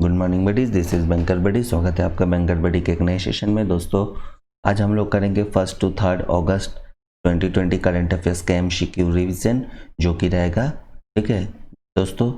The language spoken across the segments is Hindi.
Good morning buddies, this is banker buddy. स्वागत है आपका बैंकर बडी के एक नए सेशन में। दोस्तों आज हम लोग करेंगे 1 to 3 अगस्त 2020 करंट अफेयर्स का एमसीक्यू रिवीजन, जो कि रहेगा। ठीक है दोस्तों,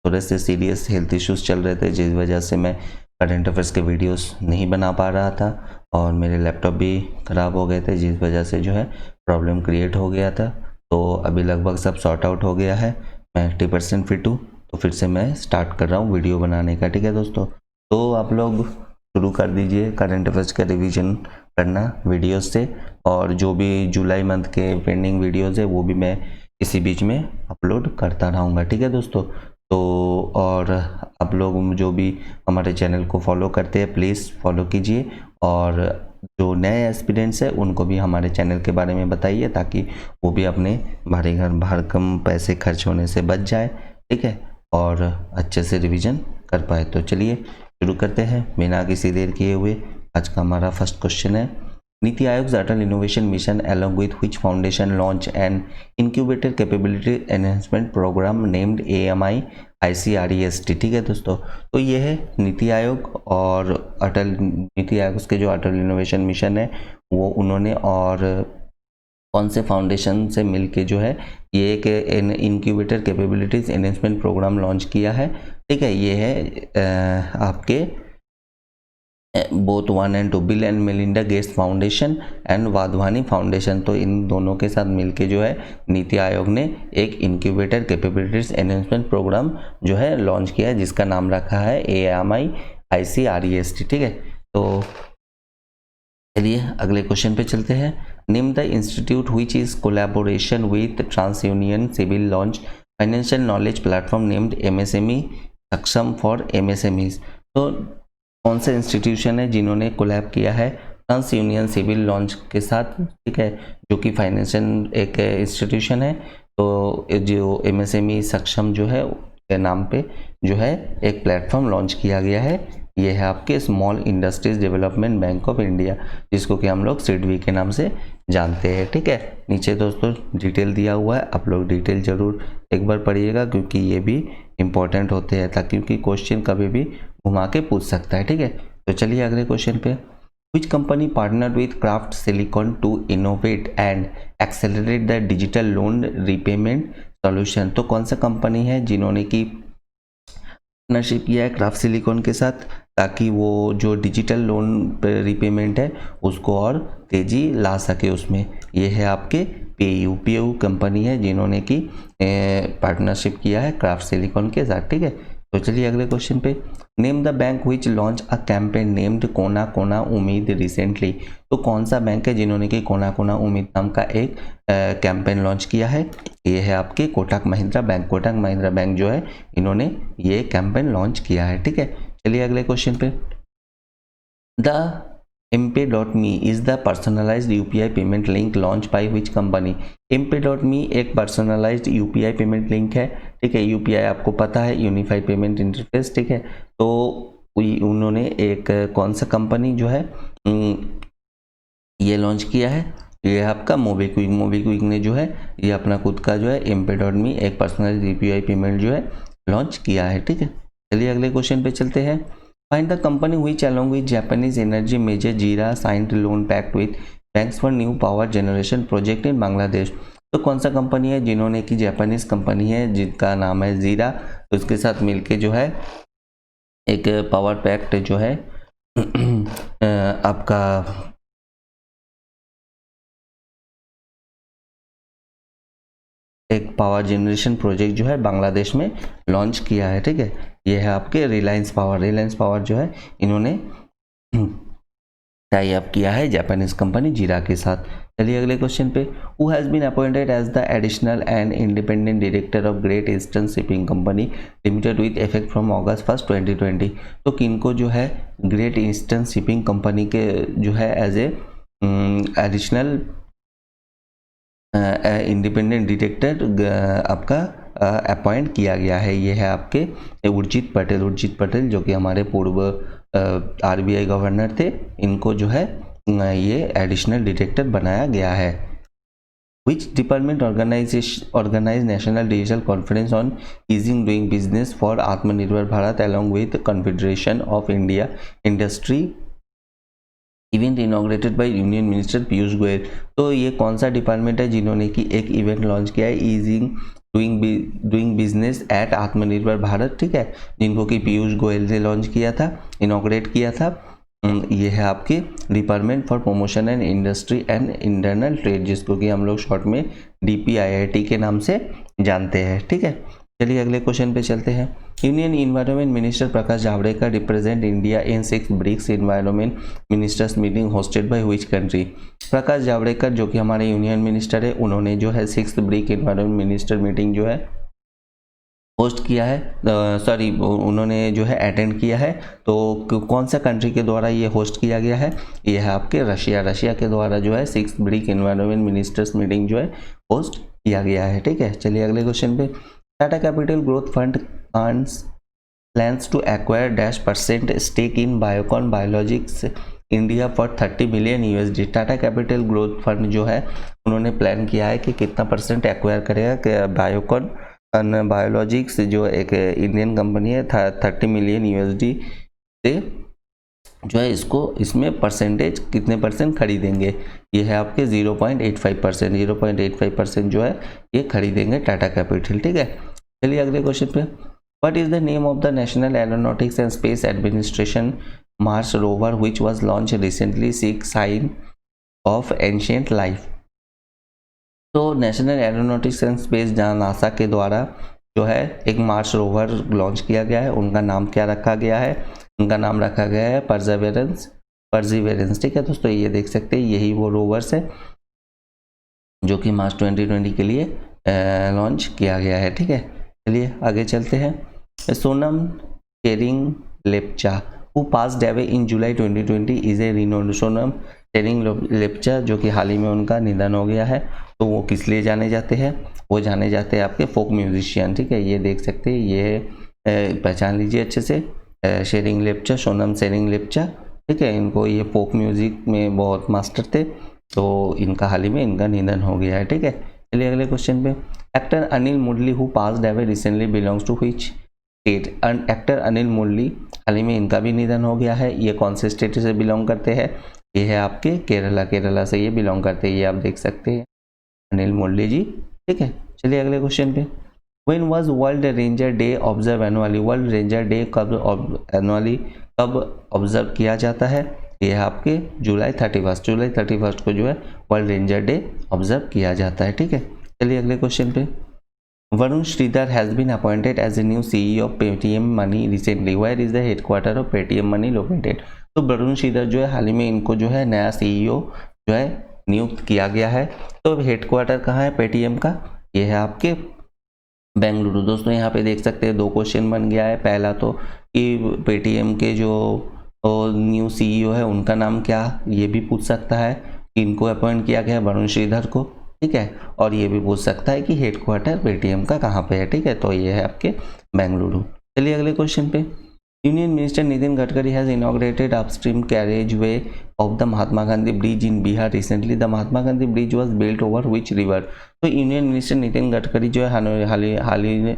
थोड़े से सीरियस हेल्थ इश्यूज चल रहे थे, जिस वजह से मैं करंट अफेयर्स के वीडियोस नहीं बना पा रहा था और मेरे लैपटॉप भी ख़राब हो गए थे, जिस वजह से जो है प्रॉब्लम क्रिएट हो गया था। तो अभी लगभग सब सॉर्ट आउट हो गया है, मैं 80% फिट हूँ। तो फिर से मैं स्टार्ट कर रहा हूँ वीडियो बनाने का। ठीक है दोस्तों, तो आप लोग शुरू कर दीजिए करंट अफेयर्स का रिवीजन करना वीडियोस से, और जो भी जुलाई मंथ के पेंडिंग वीडियोस है वो भी मैं इसी बीच में अपलोड करता रहूँगा। ठीक है दोस्तों, तो और आप लोग जो भी हमारे चैनल को फॉलो करते हैं प्लीज़ फॉलो कीजिए, और जो नए एस्पिरेंट्स हैं उनको भी हमारे चैनल के बारे में बताइए, ताकि वो भी अपने बाहर कम पैसे खर्च होने से बच जाए। ठीक है, और अच्छे से रिवीजन कर पाए। तो चलिए शुरू करते हैं बिना किसी देर किए हुए। आज का हमारा फर्स्ट क्वेश्चन है, NITI Aayog Atal innovation mission along with which foundation launch an incubator capability enhancement program named AMI ICREST। ठीक है दोस्तों, तो ये है नीति आयोग और नीति आयोग के जो अटल इनोवेशन मिशन है वो उन्होंने और कौन से फाउंडेशन से मिलके जो है ये एक incubator capabilities enhancement program launch किया है। ठीक है, ये है आपके both 1 and 2 Bill and Melinda Gates foundation and Wadhwani foundation. तो इन दोनों के साथ मिलके जो है नीति आयोग ने एक इनक्यूबेटर कैपेबिलिटीज एनहेंसमेंट प्रोग्राम जो है लॉन्च किया है, जिसका नाम रखा है AMI ICREST। ठीक है, तो चलिए अगले क्वेश्चन पे चलते हैं। Name the institute which is collaboration with TransUnion CIBIL launch financial knowledge platform named MSME Saksham for MSMEs। तो कौन से इंस्टीट्यूशन है जिन्होंने कोलैब किया है ट्रांस यूनियन सिविल लॉन्च के साथ। ठीक है, जो कि फाइनेंशियल एक इंस्टीट्यूशन है। तो जो MSME सक्षम जो है के नाम पे जो है एक प्लेटफॉर्म लॉन्च किया गया है। ये है आपके small industries development bank of India, जिसको कि हम लोग SIDBI के नाम से जानते हैं। ठीक है, नीचे दोस्तों डिटेल दिया हुआ है, आप लोग डिटेल जरूर एक बार पढ़िएगा, क्योंकि ये भी इंपॉर्टेंट होते हैं, ताकि क्योंकि क्वेश्चन कभी भी घुमा के पूछ सकता है। ठीक है, तो चलिए अगले क्वेश्चन पे। Which company partnered with Craft Silicon to innovate and accelerate the digital loan repayment solution। तो कौन सा कंपनी है जिन्होंने की पार्टनरशिप किया है क्राफ्ट सिलिकॉन के साथ, ताकि वो जो डिजिटल लोन रीपेमेंट है उसको और तेज़ी ला सके उसमें। ये है आपके PAU कंपनी है जिन्होंने की पार्टनरशिप किया है क्राफ्ट सिलिकॉन के साथ। ठीक है, तो चलिए अगले क्वेश्चन पे। Name the bank which launch a campaign named कोना कोना उम्मीद रिसेंटली। तो कौन सा बैंक है जिन्होंने कि कोना कोना उम्मीद नाम का एक कैंपेन लॉन्च किया है। ये है आपके कोटक महिंद्रा बैंक। कोटक महिंद्रा बैंक जो है इन्होंने ये कैंपेन लॉन्च किया है। ठीक है, चलिए अगले क्वेश्चन पे। The Mpay.me is the personalized UPI payment link launched by which company। Mpay.me एक पर्सनलाइज्ड UPI पेमेंट लिंक है। ठीक है, UPI आपको पता है, यूनिफाइड पेमेंट इंटरफेस। ठीक है, तो उन्होंने एक कौन सा कंपनी जो है ये लॉन्च किया है। ये आपका मोबीक्विक। मोबीक्विक ने जो है ये अपना खुद का जो है Mpay.me एक पर्सनलाइज्ड UPI पेमेंट जो है लॉन्च किया है। ठीक है, चलिए अगले क्वेश्चन पे चलते हैं। Find the company which along with Japanese energy major JERA signed loan pact with banks for new power generation project in Bangladesh। तो कौन सा कंपनी है जिन्होंने की जापानीज कंपनी है जिनका नाम है जीरा, उसके साथ मिलके जो है एक पावर पैक्ट जो है आपका एक पावर जनरेशन प्रोजेक्ट जो है बांग्लादेश में लॉन्च किया है। ठीक है, ये है आपके रिलायंस पावर। रिलायंस पावर जो है इन्होंने टाई अप किया है जापानीज कंपनी जीरा के साथ। चलिए अगले क्वेश्चन पे। Who has been appointed as the additional and independent director of Great Eastern shipping company limited with effect from August 1, 2020। तो किनको जो है ग्रेट ईस्टर्न शिपिंग कंपनी के जो है as a additional independent director आपका अपॉइंट किया गया है। ये है आपके उर्जित पटेल। उर्जित पटेल जो कि हमारे पूर्व RBI गवर्नर थे, इनको जो है ये एडिशनल डायरेक्टर बनाया गया है। Which department organize national digital conference on easing doing business for Atmanirbhar Bharat along with Confederation of India Industry event inaugurated by union minister Piyush Goyal. तो ये कौन सा डिपार्टमेंट है जिन्होंने कि एक इवेंट लॉन्च किया है ईजिंग डूइंग बिजनेस एट आत्मनिर्भर भारत, ठीक है, जिनको कि पीयूष गोयल ने लॉन्च किया था, इनॉग्रेट किया था। ये है आपके department for promotion and industry and internal trade, जिसको कि हम लोग शॉर्ट में DPIIT के नाम से जानते हैं, ठीक है। चलिए अगले क्वेश्चन पे चलते हैं। Union environment minister Prakash Javadekar represent India in 6 BRICS environment ministers meeting hosted by which country. Prakash Javadekar जो कि हमारे यूनियन मिनिस्टर है, उन्होंने जो है 6 ब्रिक इन्वायरमेंट मिनिस्टर मीटिंग जो है होस्ट किया है, उन्होंने जो है अटेंड किया है। तो कौन सा कंट्री के द्वारा ये होस्ट किया गया है? ये है आपके रशिया के द्वारा जो है 6 ब्रिक इन्वायरमेंट मिनिस्टर्स मीटिंग जो है होस्ट किया गया है, ठीक है। चलिए अगले क्वेश्चन पे। Tata capital growth fund plans to acquire -% stake in Biocon Biologics India for 30 million USD। Tata capital growth fund जो है उन्होंने प्लान किया है कि कितना % एक्वायर करेगा बायोकॉन बायोलॉजिक्स, जो एक इंडियन कंपनी है, 30 मिलियन USD से जो है इसमें परसेंटेज कितने % खरीदेंगे? ये है आपके 0.85% जो है ये खरीदेंगे टाटा कैपिटल, ठीक है। चलिए अगले क्वेश्चन पे। What is the name of the national aeronautics and space administration Mars rover which was launch recently seek sign of ancient life. तो नेशनल एरोनॉटिक्स एंड स्पेस जहाँ नासा के द्वारा जो है एक मार्स रोवर लॉन्च किया गया है, उनका नाम क्या रखा गया है? उनका नाम रखा गया है परसिवेरेंस, ठीक है दोस्तों। ये देख सकते हैं यही वो रोवर्स है जो कि मार्च 2020 के लिए लॉन्च किया गया है, ठीक है। चलिए आगे चलते हैं। Sonam Tshering Lepcha who passed away in July 2020 is a renowned. Sonam Tshering Lepcha जो कि हाल ही में उनका निधन हो गया है, तो वो किस लिए जाने जाते हैं? वो जाने जाते हैं आपके फोक म्यूजिशियन, ठीक है। ये देख सकते हैं, ये पहचान लीजिए अच्छे से, शेरिंग लेप्चा, सोनम शेरिंग लेप्चा, ठीक है। इनको ये फोक म्यूजिक में बहुत मास्टर थे, तो इनका हाल ही में इनका निधन हो गया है, ठीक है। चलिए अगले क्वेश्चन पे। Actor Anil Murali who passed away recently belongs to which state. Actor Anil Murali हाल ही में इनका भी निधन हो गया है, ये कौन से स्टेट से बिलोंग करते हैं? ये है आपके केरला से ये बिलोंग करते हैं, ये आप देख सकते हैं अनिल मुरली जी, ठीक है। चलिए अगले क्वेश्चन पे। When was world ranger day observe annually. World ranger day कब ऑब्जर्व किया जाता है? ये है आपके जुलाई 31 को जो है वर्ल्ड रेंजर डे ऑब्जर्व किया जाता है, ठीक है। चलिए अगले क्वेश्चन पे। Varun Shridhar has been appointed as a new CEO of Paytm money recently. Where is the headquarter of Paytm money located. तो वरुण श्रीधर जो है हाल ही में इनको जो है नया CEO जो है नियुक्त किया गया है। तो हेडक्वार्टर कहाँ है पेटीएम का? ये है आपके बेंगलुरु। दोस्तों यहाँ पे देख सकते हैं 2 क्वेश्चन बन गया है। पहला तो कि पेटीएम के जो न्यू CEO है उनका नाम क्या, ये भी पूछ सकता है कि इनको अपॉइंट किया गया है वरुण श्रीधर को, ठीक है। और ये भी पूछ सकता है कि हेडक्वार्टर पेटीएम का कहाँ पे है, ठीक है। तो ये है आपके बेंगलुरु। चलिए अगले क्वेश्चन पे। Union minister Nitin Gadkari has inaugurated upstream carriage way of the Mahatma Gandhi bridge in Bihar recently. The Mahatma Gandhi bridge was built over which river. तो यूनियन मिनिस्टर नितिन गडकरी जो है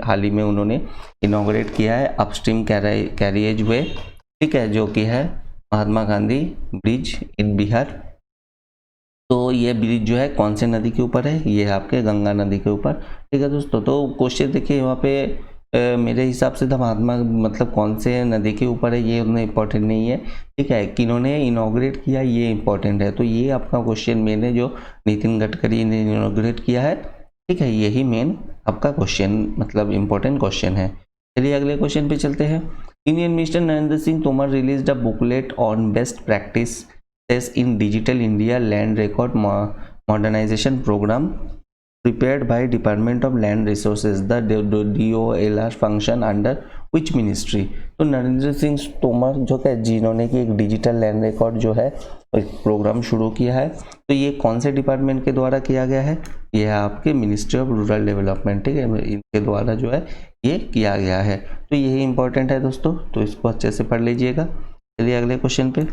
हाल ही में उन्होंने इनॉग्रेट किया है अपस्ट्रीम कैरिएज वे, ठीक है, जो कि है महात्मा गांधी ब्रिज इन बिहार। तो ये ब्रिज जो है कौन से नदी के ऊपर है? ये है आपके गंगा नदी के ऊपर, ठीक है दोस्तों। तो क्वेश्चन देखिए वहाँ पे मेरे हिसाब से तो महात्मा मतलब कौन से नदी के ऊपर है ये उतना इम्पोर्टेंट नहीं है, ठीक है। किन्होंने इनॉग्रेट किया ये इम्पोर्टेंट है। तो ये आपका क्वेश्चन मेन है, जो नितिन गडकरी ने इनॉग्रेट किया है, ठीक है, यही मेन आपका क्वेश्चन मतलब इम्पोर्टेंट क्वेश्चन है। चलिए अगले क्वेश्चन पे चलते हैं। Union minister Narendra Singh Tomar released a booklet on best practice in digital India land record modernization program prepared by Department of Land Resources. The DOLR function under which ministry? तो नरेंद्र सिंह तोमर जो है जिन्होंने कि एक डिजिटल लैंड रिकॉर्ड जो है एक प्रोग्राम शुरू किया है, तो ये कौन से डिपार्टमेंट के द्वारा किया गया है? ये है आपके मिनिस्ट्री ऑफ रूरल डेवलपमेंट, ठीक है, इनके द्वारा जो है ये किया गया है। तो यही इंपॉर्टेंट है दोस्तों, तो इसको अच्छे से पढ़ लीजिएगा। चलिए अगले क्वेश्चन पे।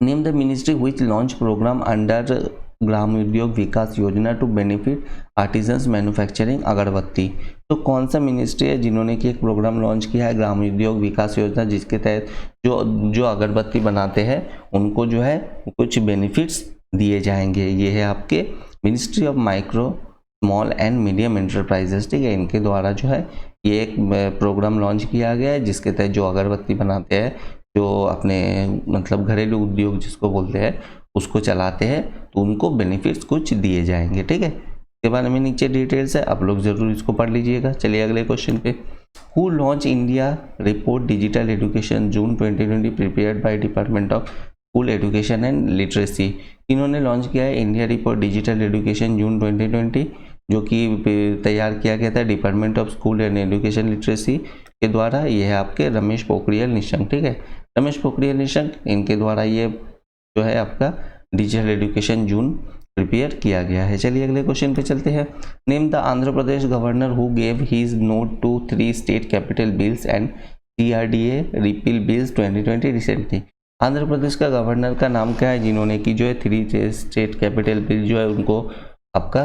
Name the ministry which launch programme under Gram Udyog Vikas योजना टू बेनिफिट आर्टिजन्स मैन्युफैक्चरिंग अगरबत्ती। तो कौन सा मिनिस्ट्री है जिन्होंने कि एक प्रोग्राम लॉन्च किया है ग्राम उद्योग विकास योजना, जिसके तहत जो अगरबत्ती बनाते हैं उनको जो है कुछ बेनिफिट्स दिए जाएंगे। ये है आपके ministry of micro small and medium enterprises, ठीक है। इनके द्वारा जो है ये एक प्रोग्राम लॉन्च किया गया है जिसके तहत जो अगरबत्ती बनाते हैं, जो अपने मतलब घरेलू उद्योग जिसको बोलते हैं उसको चलाते हैं, तो उनको बेनिफिट्स कुछ दिए जाएंगे, ठीक है। इसके बारे में नीचे डिटेल्स है, आप लोग जरूर इसको पढ़ लीजिएगा। चलिए अगले क्वेश्चन पे। Who launch India report digital education June 2020 prepared by department of school education and literacy. इन्होंने लॉन्च किया है इंडिया रिपोर्ट डिजिटल एजुकेशन जून 2020, जो कि तैयार किया गया था department of school and education literacy के द्वारा। ये है आपके रमेश पोखरियाल निशंक, ठीक है। रमेश पोखरियाल निशंक, इनके द्वारा ये जो है आपका डिजिटल एजुकेशन जून प्रिपेयर किया गया है। चलिए अगले क्वेश्चन पे चलते हैं। Name the Andhra Pradesh governor who gave his note to 3 state capital bills and CRDA repeal bills 2020 recently. Andhra Pradesh का गवर्नर का नाम क्या है जिन्होंने कि जो है 3 स्टेट कैपिटल बिल जो है उनको आपका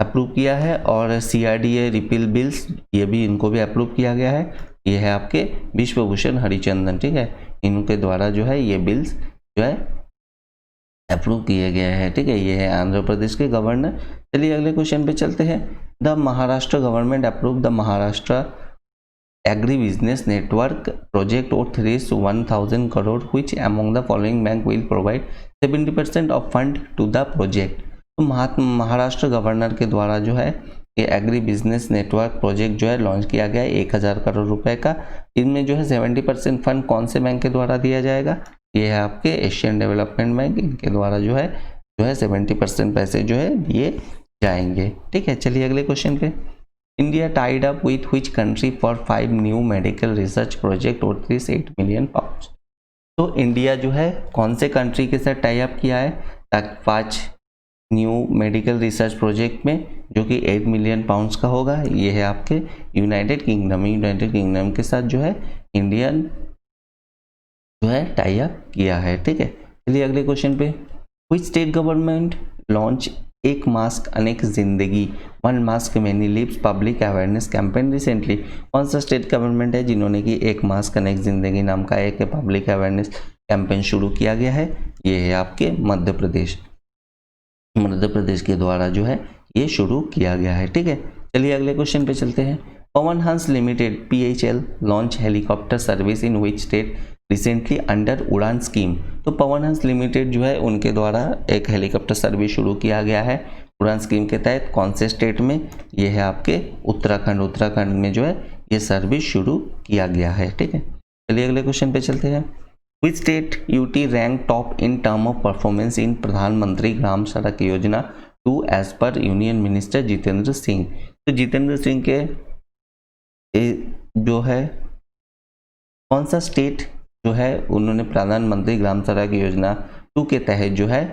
अप्रूव किया है, और CRDA रिपील बिल्स ये भी इनको भी अप्रूव किया गया है। ये है आपके विश्वभूषण हरिचंदन, ठीक है। इनके द्वारा जो है ये बिल्स जो है अप्रूव किए गए हैं, ठीक है। ये है आंध्र प्रदेश के गवर्नर। चलिए अगले क्वेश्चन पे चलते हैं। The Maharashtra government approve the Maharashtra agri business network project worth 1000 crore which among the following bank will provide 70% of fund to the project। तो महाराष्ट्र गवर्नर के द्वारा जो है ये एग्री बिजनेस नेटवर्क प्रोजेक्ट जो है लॉन्च किया गया है 1000 करोड़ रुपए का। इनमें जो है 70% फंड कौन से बैंक के द्वारा दिया जाएगा? ये है आपके एशियन डेवलपमेंट बैंक, इनके द्वारा जो है 70% पैसे जो है दिए जाएंगे, ठीक है। चलिए अगले क्वेश्चन पे। India tied up with which country for 5 new medical research project worth 8 million pounds. तो इंडिया जो है कौन से कंट्री के साथ टाई अप किया है ताकि 5 न्यू मेडिकल रिसर्च प्रोजेक्ट में, जो कि 8 मिलियन पाउंड्स का होगा। ये है आपके यूनाइटेड किंगडम के साथ जो है इंडियन जो है टाई अप किया है, ठीक है। चलिए अगले क्वेश्चन पे। व्हिच स्टेट गवर्नमेंट लॉन्च एक मास्क अनेक जिंदगी 1 mask many lives public awareness campaign recently. कौन सा स्टेट गवर्नमेंट है जिन्होंने कि एक मास्क अनेक जिंदगी नाम का एक पब्लिक अवेयरनेस कैंपेन शुरू किया गया है? ये है आपके मध्य प्रदेश के द्वारा जो है ये शुरू किया गया है, ठीक है। चलिए अगले क्वेश्चन पे चलते हैं। Pawan Hans limited PHL launch helicopter service in which state recently under उड़ान स्कीम। तो पवन हंस लिमिटेड जो है उनके द्वारा एक हेलीकॉप्टर सर्विस शुरू किया गया है उड़ान स्कीम के तहत। कौन से स्टेट में? ये है आपके उत्तराखंड में जो है ये सर्विस शुरू किया गया है, ठीक है। चलिए अगले क्वेश्चन पे चलते हैं। Which state UT rank top in term of performance in प्रधानमंत्री ग्राम सड़क योजना 2 as per union minister Jitendra Singh. तो जितेंद्र सिंह के जो है कौन सा स्टेट जो है उन्होंने प्रधानमंत्री ग्राम सड़क योजना 2 के तहत जो है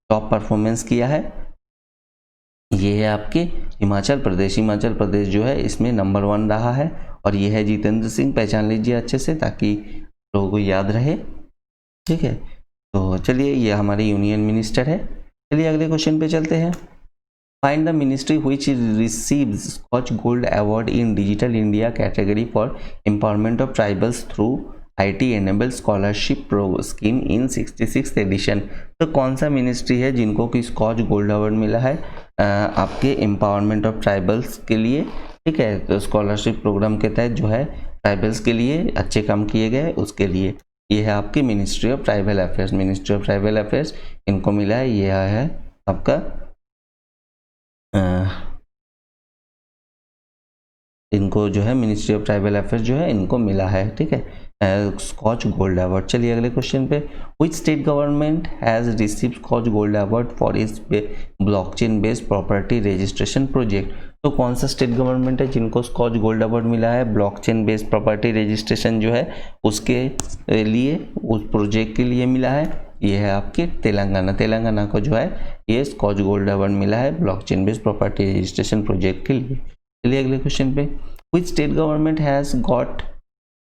टॉप परफॉर्मेंस किया है? ये है आपके हिमाचल प्रदेश जो है इसमें नंबर 1 रहा है, और ये है जितेंद्र सिंह। पहचान लीजिए अच्छे से ताकि लोगों को याद रहे, ठीक है। तो चलिए ये हमारे यूनियन मिनिस्टर है। चलिए अगले क्वेश्चन पे चलते हैं। Find the ministry which receives Skoch gold award in digital India category for empowerment of tribals through IT enable scholarship scheme in 66th edition. तो कौन सा मिनिस्ट्री है जिनको कि स्कॉच गोल्ड अवार्ड मिला है आपके एम्पावरमेंट ऑफ ट्राइबल्स के लिए, ठीक है। तो स्कॉलरशिप प्रोग्राम के तहत जो है ट्राइबल्स के लिए अच्छे काम किए गए उसके लिए ये है आपकी मिनिस्ट्री ऑफ ट्राइबल अफेयर्स इनको मिला है। ये है आपका इनको जो है मिनिस्ट्री ऑफ ट्राइबल अफेयर्स जो है इनको मिला है, ठीक है, स्कॉच गोल्ड अवार्ड। चलिए अगले क्वेश्चन पे। Which state government has received Skoch gold award for its blockchain based property registration project. तो कौन सा स्टेट गवर्नमेंट है जिनको स्कॉच गोल्ड अवार्ड मिला है ब्लॉकचेन बेस्ड प्रॉपर्टी रजिस्ट्रेशन जो है उसके लिए, उस प्रोजेक्ट के लिए मिला है? ये है आपके तेलंगाना को जो है ये स्कॉच गोल्ड अवार्ड मिला है blockchain based property registration project के लिए। चलिए अगले क्वेश्चन पे। Which state government has got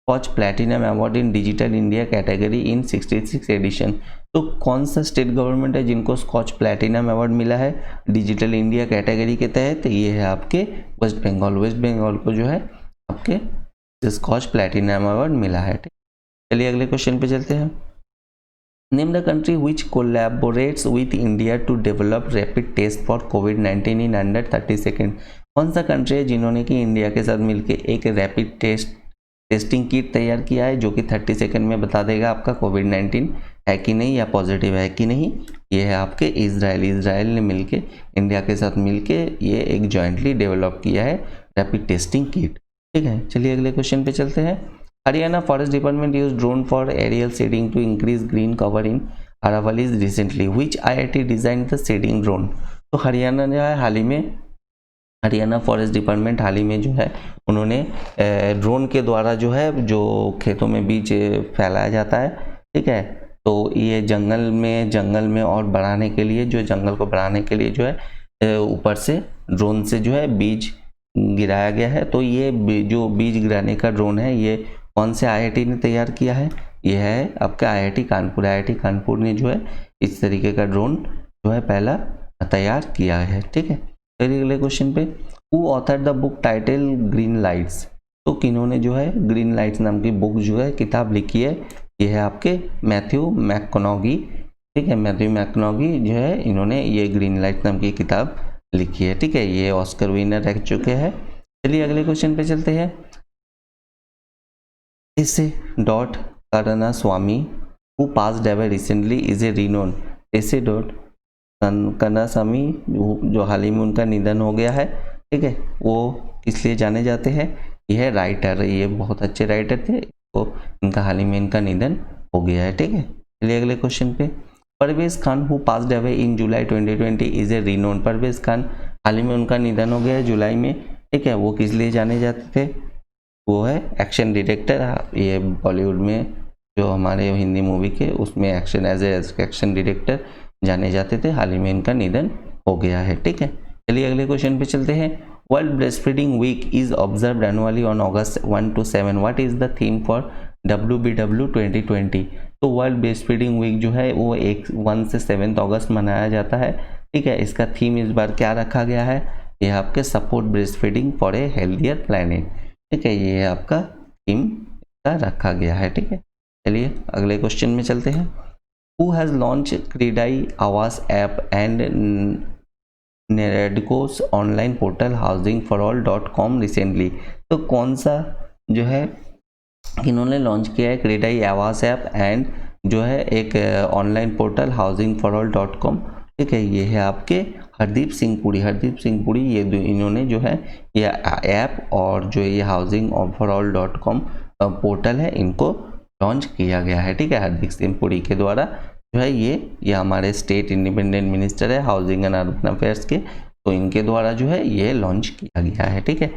Skoch platinum award in digital India category in 66 edition. तो कौन सा स्टेट गवर्नमेंट है जिनको स्कॉच प्लैटिनम अवार्ड मिला है डिजिटल इंडिया कैटेगरी के तहत? ये है आपके वेस्ट बंगाल। वेस्ट बंगाल को जो है आपके स्कॉच प्लैटिनम अवार्ड मिला है। ठीक, चलिए अगले क्वेश्चन पे चलते हैं। Name the country which collaborates with India to develop rapid test for कोविड-19 इन अंडर 30 सेकेंड। कौन सा कंट्री है जिन्होंने कि इंडिया के साथ मिलकर एक रैपिड टेस्टिंग किट तैयार किया है जो कि 30 सेकेंड में बता देगा आपका कोविड-19 है कि नहीं या पॉजिटिव है कि नहीं? ये है आपके इजराइल। इजराइल ने मिलके इंडिया के साथ मिलके ये एक जॉइंटली डेवलप किया है रैपिड टेस्टिंग किट। ठीक है, चलिए अगले क्वेश्चन पे चलते हैं। Haryana forest department use drone for aerial shedding to increase green cover in Aravallis recently. Which IIT design the shedding drone. तो हरियाणा जो है हाल ही में, हरियाणा फॉरेस्ट डिपार्टमेंट हाल ही में जो है उन्होंने ड्रोन के द्वारा जो है जो खेतों में बीज फैलाया जाता है, ठीक है, तो ये जंगल में और बढ़ाने के लिए, जो जंगल को बढ़ाने के लिए जो है ऊपर से ड्रोन से जो है बीज गिराया गया है। तो ये जो बीज गिराने का ड्रोन है ये कौन से IIT ने तैयार किया है? ये है आपका IIT कानपुर। IIT कानपुर ने जो है इस तरीके का ड्रोन जो है पहला तैयार किया है। ठीक है, चलिए अगले क्वेश्चन पे। Who author the book title green lights. तो किन्होंने जो है ग्रीन लाइट्स नाम की बुक जो है किताब लिखी है? ये है आपके मैथ्यू मैककॉनॉगी। ठीक है, मैथ्यू मैककॉनॉगी जो है इन्होंने ये ग्रीन लाइट नाम की किताब लिखी है। ठीक है, ये ऑस्कर विनर रह चुके हैं। चलिए अगले क्वेश्चन पे चलते हैं। टेसे डॉट कर्नास्वामी who passed away recently is a renowned. टेसे डॉट कर्नास्वामी जो हाल ही में उनका निधन हो गया है, ठीक है, वो किस लिए जाने जाते हैं? यह राइटर, ये बहुत अच्छे राइटर थे, तो इनका हाल ही में इनका निधन हो गया है। ठीक है, चलिए अगले क्वेश्चन पे। Parvez Khan who passed away in July 2020 is a renowned. Parvez Khan हाल ही में उनका निधन हो गया है जुलाई में। ठीक है, वो किस लिए जाने जाते थे? वो है एक्शन डायरेक्टर। ये बॉलीवुड में जो हमारे हिंदी मूवी के उसमें action as a action director जाने जाते थे। हाल ही में इनका निधन हो गया है। ठीक है, चलिए अगले क्वेश्चन पे चलते हैं। World breast feeding week is observed annually on August 1 to 7। What is the theme for WBW 2020। तो वर्ल्ड ब्रेस्ट फीडिंग वीक जो है वो 1 से 7 अगस्त मनाया जाता है। ठीक है, इसका थीम इस बार क्या रखा गया है? यह आपके support breast feeding for a healthier planet. ठीक है, ये आपका थीम का रखा गया है। ठीक है, चलिए अगले क्वेश्चन में चलते हैं। Who has launch CREDAI Awas app and NAREDCO's online portal housingforall.com recently. तो कौन सा जो है इन्होंने लॉन्च किया है क्रीडाई आवास ऐप एंड जो है एक ऑनलाइन पोर्टल housingforall.com। ठीक है, ये है आपके हरदीप सिंह पुरी। हरदीप सिंह पुरी ये इन्होंने जो है ये ऐप और जो ये housingforall.com पोर्टल है इनको लॉन्च किया गया है। ठीक है, हरदीप सिंह पुरी के द्वारा जो है ये हमारे स्टेट इंडिपेंडेंट मिनिस्टर है हाउसिंग एंड अर्बन अफेयर्स के, तो इनके द्वारा जो है ये लॉन्च किया गया है। ठीक है,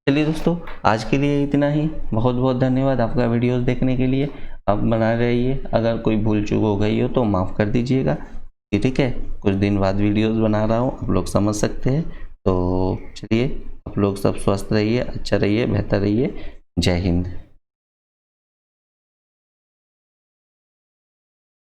चलिए दोस्तों आज के लिए इतना ही। बहुत बहुत धन्यवाद आपका वीडियोस देखने के लिए। आप बना रहिए, अगर कोई भूल चूक हो गई हो तो माफ़ कर दीजिएगा। ठीक है, कुछ दिन बाद वीडियोस बना रहा हूँ, आप लोग समझ सकते हैं। तो चलिए आप लोग सब स्वस्थ रहिए, अच्छा रहिए, बेहतर रहिए। जय हिंद।